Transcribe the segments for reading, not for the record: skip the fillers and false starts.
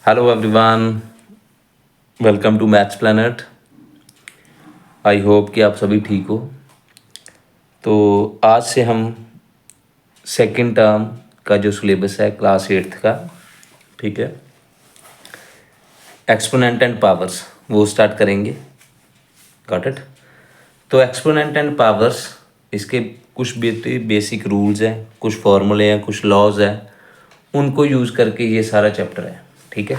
Hello everyone, welcome to maths planet. I hope कि आप सभी ठीक हो। तो आज से हम सेकंड टर्म का जो सिलेबस है क्लास 8th का, ठीक है, एक्सपोनेंट एंड पावर्स, वो स्टार्ट करेंगे। Got it. तो एक्सपोनेंट एंड पावर्स, इसके कुछ बेसिक रूल्स हैं, कुछ फॉर्मूले हैं, कुछ लॉज हैं, उनको यूज़ करके ये सारा चैप्टर है। ठीक है।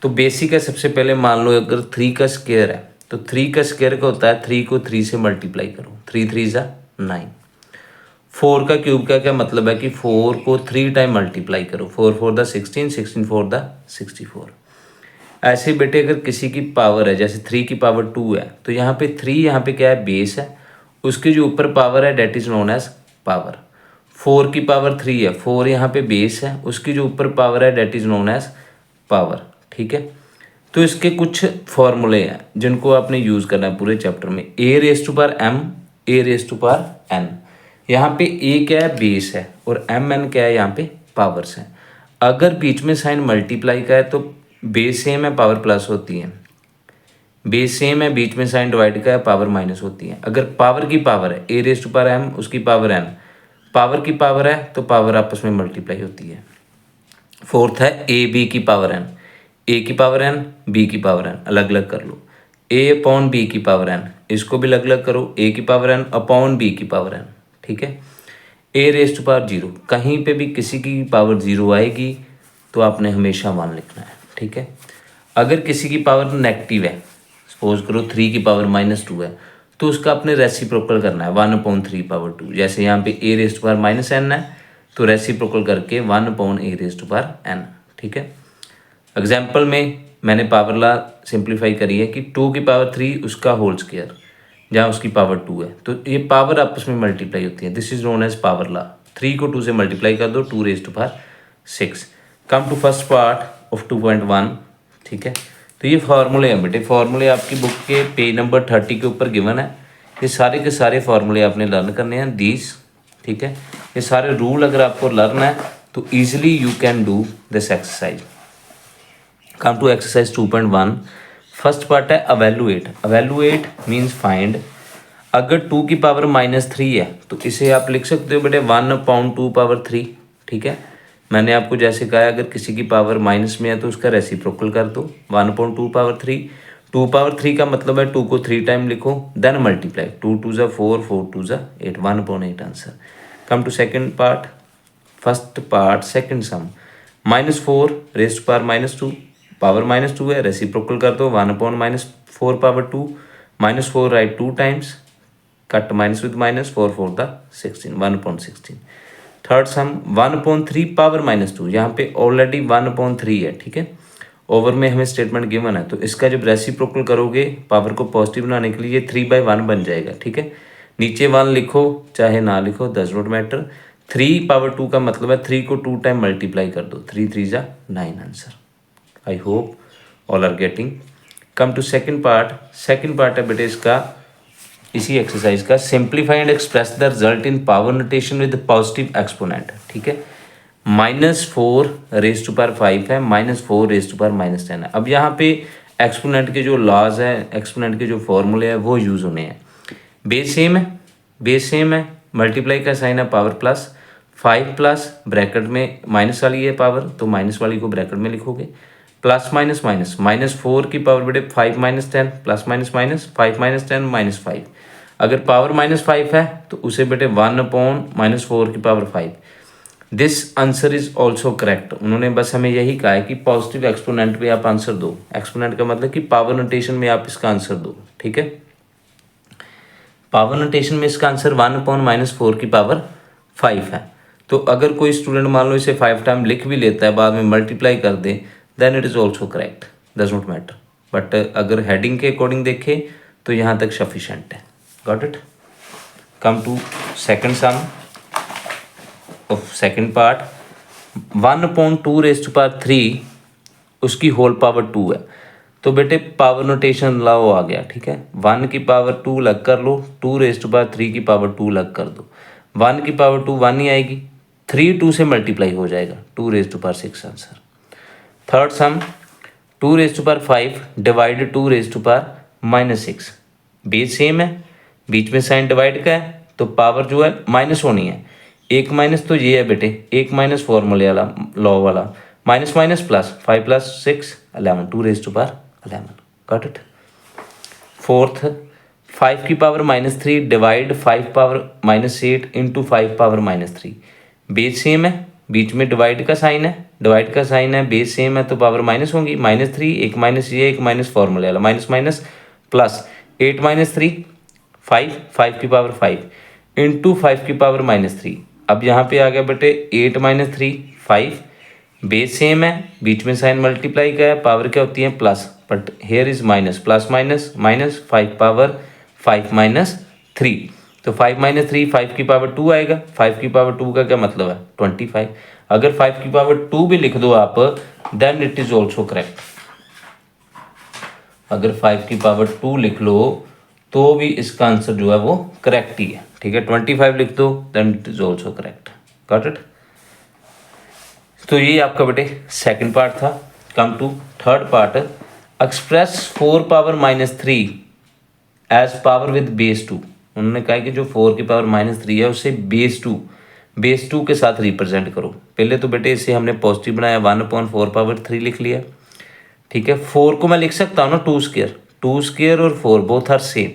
तो बेसिक है, सबसे पहले मान लो अगर 3 का स्क्वायर है तो 3 का स्क्वायर का होता है 3 को 3 से मल्टीप्लाई करो, 3 3 जा 9। 4 का क्यूब का क्या मतलब है कि 4 को 3 टाइम मल्टीप्लाई करो, 4 4 द 16, 16 4 द 64। ऐसे बेटे अगर किसी की पावर है, जैसे 3 की पावर 2 है, तो यहाँ पे 3 यहाँ पे क्या है, बेस है, उसके जो ऊपर पावर है that is known as power. 4 की पावर 3 है, 4 यहाँ पे बेस है, उसकी जो ऊपर पावर है that is known as power. ठीक है। तो इसके कुछ फॉर्मूले हैं जिनको आपने यूज़ करना है पूरे चैप्टर में। A raise to power m, a raise to power n. यहाँ पे ए क्या है, बेस है, और एम एन क्या है, यहाँ पे पावर्स है। अगर बीच में साइन मल्टीप्लाई का है तो बेस सेम है, पावर प्लस होती है। बेस सेम है, बीच में साइन डिवाइड का है, पावर माइनस होती है। अगर पावर की पावर है, ए रेस टू पावर एम, उसकी पावर एन, पावर की पावर है तो पावर आपस में मल्टीप्लाई होती है। फोर्थ है ए बी की पावर एन, ए की पावर एन, बी की पावर एन, अलग अलग कर लो। ए अपॉन बी की पावर एन, इसको भी अलग अलग करो, ए की पावर एन अपॉन बी की पावर एन। ठीक है। ए रेस टू पावर 0, कहीं पे भी किसी की पावर 0 आएगी तो आपने हमेशा 1 लिखना है। ठीक है। अगर किसी की पावर नेगेटिव है, सपोज करो 3 की पावर -2 है, तो उसका अपने रेसिप्रोकल करना है 1/3 पावर 2। जैसे यहाँ पे ए रेस टू पावर -n है, तो रेसिप्रोकल करके 1/a race to power n। ठीक है। एग्जाम्पल में मैंने पावर ला सिंप्लीफाई करी है कि 2 की पावर 3 उसका होल स्क्वायर, जहाँ उसकी पावर 2 है, तो ये पावर आपस में मल्टीप्लाई होती है। This is known as power law. 3 को 2 से मल्टीप्लाई कर दो, 2 raise to power 6। Come to first part of 2.1। ठीक है। तो ये फार्मूले हैं बेटे, फार्मूले आपकी बुक के पेज नंबर 30 के ऊपर गिवन है। ये सारे के सारे फार्मूले आपने लर्न करने हैं, दीज। ठीक है। ये सारे रूल अगर आपको लर्न है तो easily you can do this exercise. Come to exercise 2.1। First part है अवेलुएट। Evaluate means find. अगर 2 की पावर -3 है तो इसे आप लिख सकते हो बेटे 1/2 पावर 3। ठीक है। मैंने आपको जैसे कहा अगर किसी की पावर माइनस में है तो उसका रेसिप्रोकल कर दो, 1/2 पावर 3। 2 पावर 3 का मतलब है 2 को 3 टाइम लिखो, देन मल्टीप्लाई, 2 2 ज़ा 4, 4 2 ज़ा 8, 1/8 answer. Come to second part. First part second sum, -4 raise to power -2, power -2 है, रेसिप्रोकल कर दो, 1/-4 power 2, -4 right 2 times, cut minus with minus, 4 4 the 16, 1/16। Third sum 1/3 power -2, यहाँ पे ऑलरेडी 1/3 है। ठीक है। ओवर में हमें स्टेटमेंट गिवन है, तो इसका जब रेसिप्रोकल करोगे पावर को पॉजिटिव बनाने के लिए 3/1 बन जाएगा। ठीक है। नीचे 1 लिखो चाहे ना लिखो, डज नॉट मैटर। 3 पावर 2 का मतलब है 3 को 2 टाइम मल्टीप्लाई कर दो, 3 3 ज़ा 9 answer. I hope all are getting. Come to second part. Second part है बेटे इसका, इसी एक्सरसाइज का, simplify and express the result in power notation with positive exponent. ठीक है। -4 रेस टू पावर 5 है, -4 रेस टू पावर -10 है। अब यहाँ पे एक्सपोनेंट के जो लॉज है, एक्सपोनेंट के जो फॉर्मूले हैं वो यूज़ होने हैं। बेस सेम है, बेस सेम है, मल्टीप्लाई का साइन है पावर प्लस, 5 प्लस ब्रैकेट में माइनस वाली है पावर, तो माइनस वाली को ब्रैकेट में लिखोगे, प्लस माइनस माइनस, -4 की पावर बेटे 5 -10, प्लस माइनस माइनस, 5 -10 -5। अगर पावर -5 है तो उसे बेटे 1/-4 की power 5। This answer is also correct. उन्होंने बस हमें यही कहा है कि पॉजिटिव एक्सपोनेंट में आप आंसर दो। एक्सपोनेंट का मतलब कि पावर नोटेशन में आप इसका आंसर दो। ठीक है। पावर नोटेशन में इसका आंसर 1/-4 की पावर 5 है। तो अगर कोई स्टूडेंट मान लो इसे 5 टाइम लिख भी लेता है, बाद में मल्टीप्लाई कर दे, then it is also correct, does not matter. But अगर हेडिंग के अकॉर्डिंग देखें तो यहाँ तक सफिशेंट है। Got it. Come to second sum of second part. 1/2 raise to power 3 उसकी होल पावर 2 है, तो बेटे पावर नोटेशन लाओ आ गया। ठीक है। 1 की पावर 2 लग कर लो, 2 रेस टू पावर 3 की पावर 2 लग कर दो, 1 की पावर 2 1 ही आएगी, 3 2 से मल्टीप्लाई हो जाएगा, 2 raise to power 6 answer. Third sum 2⁵ divide 2⁻⁻6। Base same है, बीच में साइन डिवाइड का है, तो पावर जो है माइनस होनी है। एक माइनस तो ये है बेटे, एक माइनस फॉर्मूले वाला, लॉ वाला, minus minus plus, 5 + 6 11, 2⁻11। Got it. Fourth 5 की power -3 divide 5 power -8 into 5 power -3। Base same है, बीच में डिवाइड का साइन है, डिवाइड का साइन है, बेस सेम है तो पावर माइनस होगी। -3, एक माइनस ये, एक माइनस फॉर्मूले वाला, माइनस माइनस प्लस, 8 - 3 5, 5 की पावर 5 इंटू 5 की पावर -3। अब यहाँ पे आ गया बेटे 8 - 3 5, बेस सेम है, बीच में साइन मल्टीप्लाई का है, पावर क्या होती है plus, but here is minus, plus minus minus, 5 power 5 - 3, तो 5 - 3 5 की पावर 2 आएगा। 5 की पावर 2 का क्या मतलब है 25। अगर 5 की पावर 2 भी लिख दो आप, then it is also correct. अगर 5 की पावर 2 लिख लो तो भी इसका आंसर जो है वो करेक्ट ही है। ठीक है, 25 लिख दो then it is also correct. Got it. तो ये आपका बेटे सेकंड पार्ट था। Come to third part, express 4 power -3 as power with base 2। उन्होंने कहा कि जो 4 की पावर -3 है उसे बेस 2 के साथ रिप्रेजेंट करो। पहले तो बेटे इसे हमने पॉजिटिव बनाया, 1/4 पावर 3 लिख लिया। ठीक है, 4 को मैं लिख सकता हूँ ना 2 स्क्वायर और 4 बोथ आर सेम,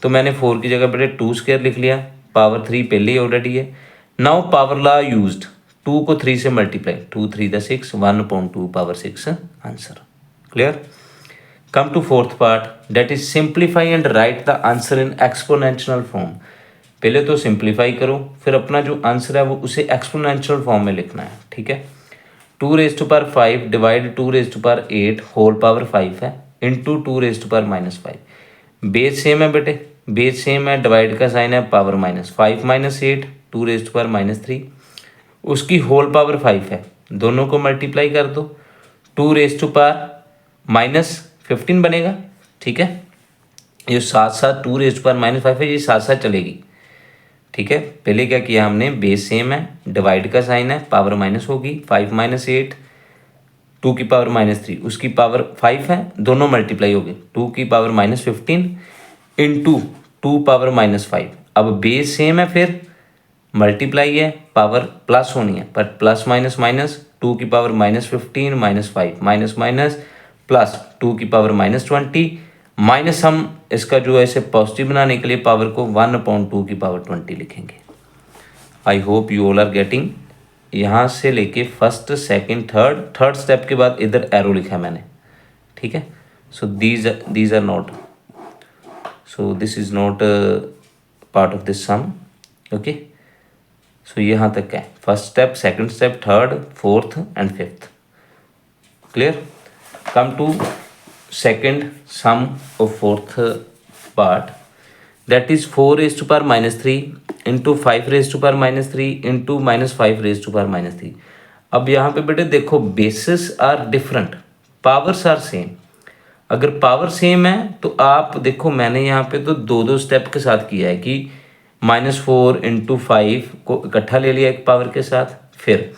तो मैंने 4 की जगह बेटे 2 स्क्वायर लिख लिया, पावर 3 पहले ही ऑलरेडी है। नाउ पावर लॉ यूज्ड, 2 को 3 से multiply, 2 3 = 6, 1/2 power 6 answer. Clear. Come to fourth part, that is simplify and write the answer in exponential form. पहले तो सिंप्लीफाई करो, फिर अपना जो आंसर है वो उसे एक्सपोनेंशियल फॉर्म में लिखना है। ठीक है, 2⁵5 डिवाइड 2⁸8 होल पावर 5 है इंटू 2⁻⁻5। बेस सेम है बेटे, बेस सेम है, डिवाइड का साइन है, पावर माइनस, 5 - 8 2⁻3, उसकी होल पावर 5 है, दोनों को मल्टीप्लाई कर दो, 2⁻−15 बनेगा। ठीक है, ये साथ साथ 2⁻−5 है, ये साथ साथ चलेगी। ठीक है, पहले क्या किया हमने, बेस सेम है, डिवाइड का साइन है, पावर माइनस होगी, 5 - 8 2 की पावर -3, उसकी पावर 5 है, दोनों मल्टीप्लाई हो गए, 2 की पावर -15 इंटू 2 पावर -5। अब बेस सेम है, फिर मल्टीप्लाई है, पावर प्लस होनी है, पर प्लस माइनस माइनस, 2 की पावर -15 -5 माइनस माइनस प्लस 2 की पावर -20 माइनस, हम इसका जो है इसे पॉजिटिव बनाने के लिए पावर को 1/2 की पावर 20 लिखेंगे। I hope you all are getting. यहाँ से लेके फर्स्ट सेकंड थर्ड स्टेप के बाद इधर एरो लिखा है मैंने। ठीक है, so these are not, so this is not part of this sum. Okay, so यहाँ तक है first step, second step, third, fourth and fifth. Clear. Come to second sum of fourth part, that is 4⁻³ into 5⁻³ into -5⁻³। अब यहाँ पे बेटे देखो, basis are different, powers are same. अगर power same है तो आप देखो, मैंने यहाँ पे तो दो स्टेप के साथ किया है कि -4 × 5 को इकट्ठा ले लिया एक पावर के साथ। फिर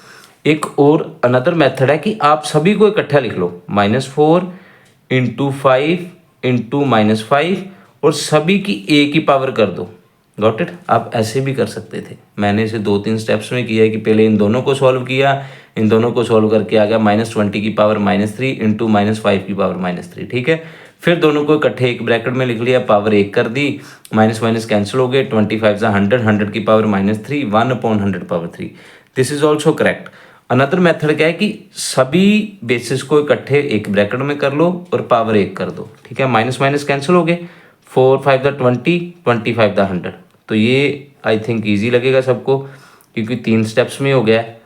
एक और अनदर मेथड है कि आप सभी को इकट्ठा लिख लो, -4 × 5 × -5 और सभी की एक ही पावर कर दो। Got it. आप ऐसे भी कर सकते थे, मैंने इसे 2-3 स्टेप्स में किया है कि पहले इन दोनों को सॉल्व किया, इन दोनों को सॉल्व करके आ गया -20 की पावर -3 इंटू -5 की पावर -3। ठीक है, फिर दोनों को इकट्ठे एक ब्रैकेट में लिख लिया, पावर 1 कर दी, माइनस माइनस कैंसिल हो गए, 25 100, 100 की power -3, 1/100 power 3। This is also correct. Another method क्या है कि सभी बेसिस को इकट्ठे एक ब्रैकेट में कर लो और पावर 1 कर दो। ठीक है, माइनस माइनस कैंसिल हो गए, 4 5 20, 25 100। तो ये आई थिंक ईजी लगेगा सबको, क्योंकि 3 स्टेप्स में हो गया है।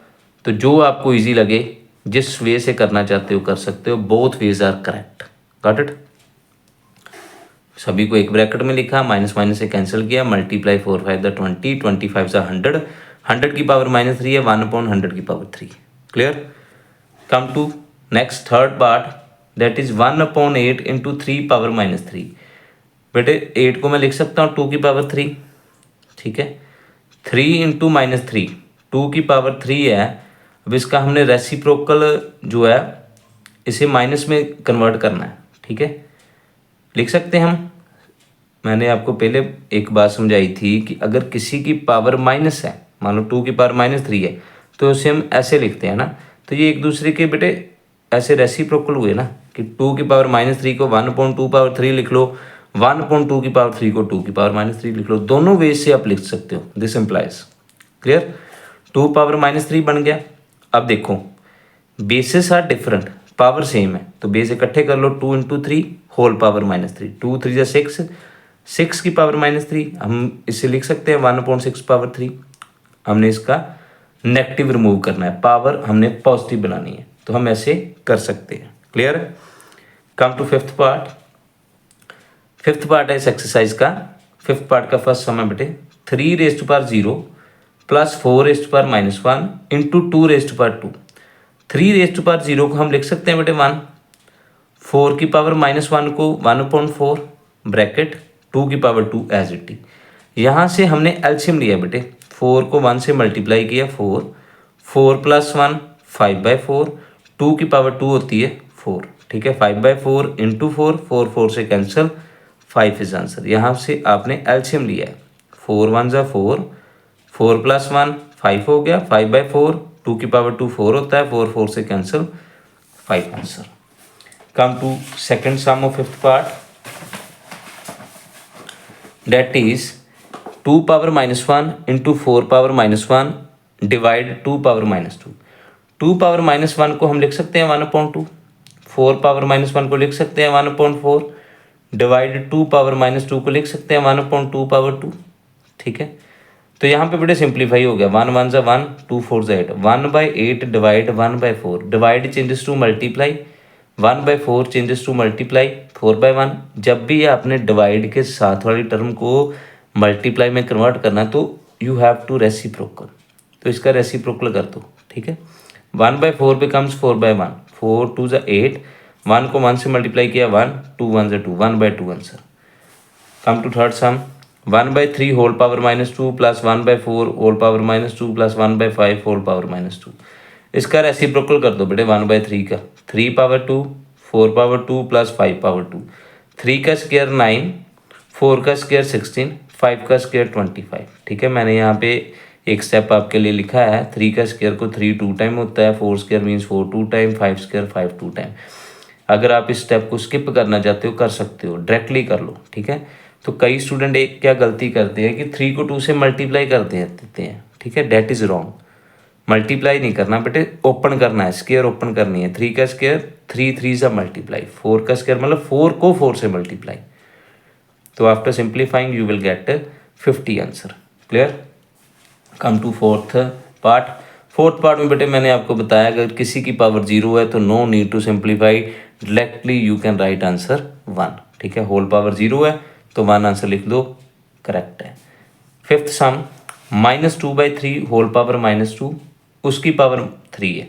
तो जो आपको ईजी लगे, जिस वे से करना चाहते हो कर सकते हो, both ways are correct. Got it. सभी को एक ब्रैकेट में लिखा, माइनस माइनस से कैंसिल किया, मल्टीप्लाई 4 5 20, 25 100, 100 की पावर -3 है, 1/100 की power 3। Clear. Come to next third part, that is 1/8 into 3 power -3। बेटे 8 को मैं लिख सकता हूँ 2 की पावर 3। ठीक है, 3 इंटू -3, 2 की पावर 3 है। अब इसका हमने रेसिप्रोकल जो है इसे माइनस में कन्वर्ट करना है, ठीक है। लिख सकते हैं हम, मैंने आपको पहले एक बात समझाई थी कि अगर किसी की पावर माइनस है, मान लो 2 की पावर -3 है, तो उसे हम ऐसे लिखते हैं ना। तो ये एक दूसरे के बेटे ऐसे रेसिप्रोकल हुए ना कि 2 की पावर -3 को 1/2 पावर 3 लिख लो, 1/2 की पावर 3 को 2 की पावर -3 लिख लो। दोनों वे से आप लिख सकते हो। This implies, clear. 2 पावर -3 बन गया। अब देखो basis are different, power same है, तो बेस इकट्ठे कर लो। 2 × 3 होल पावर -3, 2 3 6, 6 की पावर -3, हम इसे लिख सकते हैं 1/6 पावर 3। हमने इसका नेगेटिव रिमूव करना है, पावर हमने पॉजिटिव बनानी है, तो हम ऐसे कर सकते हैं। Clear. Come to fifth part. Fifth part है इस एक्सरसाइज का। फिफ्थ पार्ट का फर्स्ट सम है बेटे 3⁻0 + 4⁻−1 इंटू 2⁻2। 3⁻0 को हम लिख सकते हैं बेटे 1, 4 की पावर -1 को 1/4 ब्रैकेट 2 की पावर 2 एज इट इज। यहाँ से हमने एलसीएम लिया बेटे, 4 को 1 से मल्टीप्लाई किया 4, 4 + 1 5/4, 2 की पावर 2 होती है 4, ठीक है। 5/4 इंटू 4, 4 4 से कैंसिल, 5 इज आंसर। यहाँ से आपने एलसीएम लिया है, 4 1 = 4, 4 + 1 5 हो गया, 5/4, 2 की पावर 2 4 होता है, 4 4 से cancel, 5 answer. Come to second sum of fifth part, that is 2 power -1 into 4 power -1 divide 2 power -2। 2 power -1 को हम लिख सकते हैं 1/2, 4 पावर -1 को लिख सकते हैं 1/4, डिवाइड 2 पावर -2 को लिख सकते हैं 1/2 पावर 2, ठीक है। तो यहाँ पे बड़े सिंप्लीफाई हो गया, 1 1 = 1, 2 4 = 8, 1/8 divide 1/4, divide changes to multiply, 1/4 changes to multiply, 4/1। जब भी आपने डिवाइड के साथ वाली टर्म को मल्टीप्लाई में कन्वर्ट करना तो यू हैव टू रेसिप्रोकल, तो इसका रेसिप्रोकल कर दो, ठीक है। 1/4 बिकम्स 4/1, 4 2 = 8, 1 को 1 से मल्टीप्लाई किया 1, 2 1 = 2, 1/2 answer. Come to third sum, 1/3 whole power -2 + 1/4 whole power -2 + 1/5 whole power -2। इसका रेसिप्रोकल कर दो बेटे 1/3 का, 3 पावर 2, 4 पावर 2 + 5 पावर 2, 3 का स्क्वायर 9, 4 का स्क्वायर 16, 5 का स्क्वायर 25, ठीक है। मैंने यहाँ पे एक स्टेप आपके लिए लिखा है, 3 का स्क्वायर को 3 2 टाइम होता है, 4 square means 4 2 time, 5 square 5 2 time. अगर आप इस स्टेप को स्किप करना चाहते हो कर सकते हो, डायरेक्टली कर लो, ठीक है। तो कई स्टूडेंट एक क्या गलती करते हैं कि 3 को 2 से मल्टीप्लाई कर देते हैं, ठीक है। डेट इज़ रॉन्ग, मल्टीप्लाई नहीं करना बेटे, ओपन करना है, स्क्वायर ओपन करनी है। 3 का स्क्वायर 3 3 सा मल्टीप्लाई, 4 का स्क्वायर मतलब 4 को 4 से मल्टीप्लाई। तो after simplifying you will get 50 answer. Clear. Come to fourth part. Fourth part में बेटे मैंने आपको बताया अगर किसी की पावर 0 है तो no need to simplify, directly you can write answer 1, ठीक है। होल पावर 0 है तो 1 आंसर लिख दो, करेक्ट है। फिफ्थ सम, -2/3 होल पावर -2 उसकी पावर 3 है।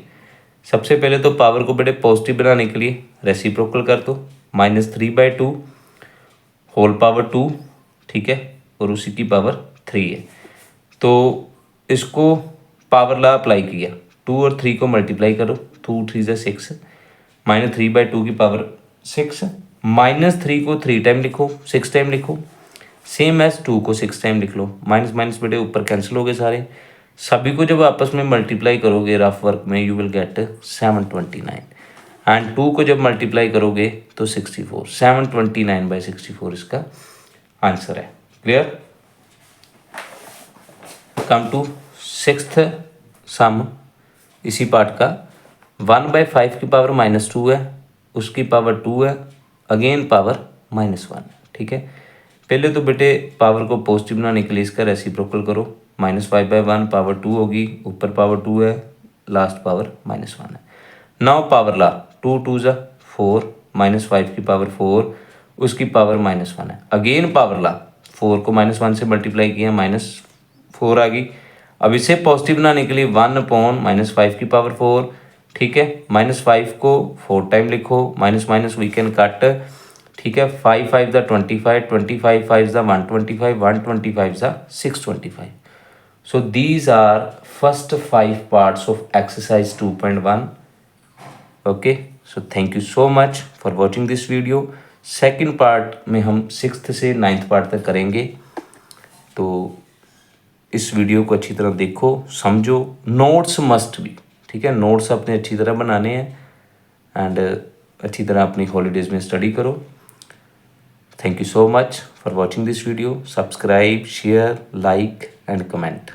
सबसे पहले तो पावर को बेटे पॉजिटिव बनाने के लिए रेसिप्रोकल कर दो, -3/2 होल पावर 2, ठीक है, और उसी की पावर 3 है। तो इसको पावर ला अप्लाई किया, 2 और 3 को मल्टीप्लाई करो, 2 3 = 6, -3/2 की पावर 6, -3 को 3 टाइम लिखो, 6 टाइम लिखो, सेम एज 2 को 6 टाइम लिख लो। माइनस माइनस बेटे ऊपर कैंसिल हो गए सारे, सभी को जब आपस में मल्टीप्लाई करोगे रफ वर्क में यू विल गेट 729, एंड 2 को जब मल्टीप्लाई करोगे तो 64, 729/64 इसका आंसर है। क्लियर। कम टू सिक्स्थ सम इसी पार्ट का, 1/5 की पावर -2 है, उसकी पावर 2 है, अगेन पावर -1, ठीक है। पहले तो बेटे पावर को पॉजिटिव बनाने के लिए इसका रेसिप्रोकल करो, -5/1 पावर 2 होगी, ऊपर पावर 2 है, लास्ट पावर -1 है। नाउ पावर ला, 2 2 = 4, -5 की पावर 4 उसकी पावर -1 है। अगेन पावर ला, 4 को -1 से मल्टीप्लाई किया, -4 आ गई। अब इसे पॉजिटिव बनाने के लिए 1/-5 की पावर 4, ठीक है। -5 को 4 टाइम लिखो, minus minus we can cut, ठीक है। 5 5 = 25, 25 5 = 125, 125 = 625। So these are first 5 parts of exercise 2.1. Okay, so thank you so much for watching this video. Second part में हम 6th से 9th पार्ट तक करेंगे। तो इस वीडियो को अच्छी तरह देखो, समझो। नोट्स मस्ट बी, ठीक है, नोट्स अपने अच्छी तरह बनाने हैं एंड अच्छी तरह अपनी हॉलीडेज़ में स्टडी करो। Thank you so much for watching this video. Subscribe, share, like and comment.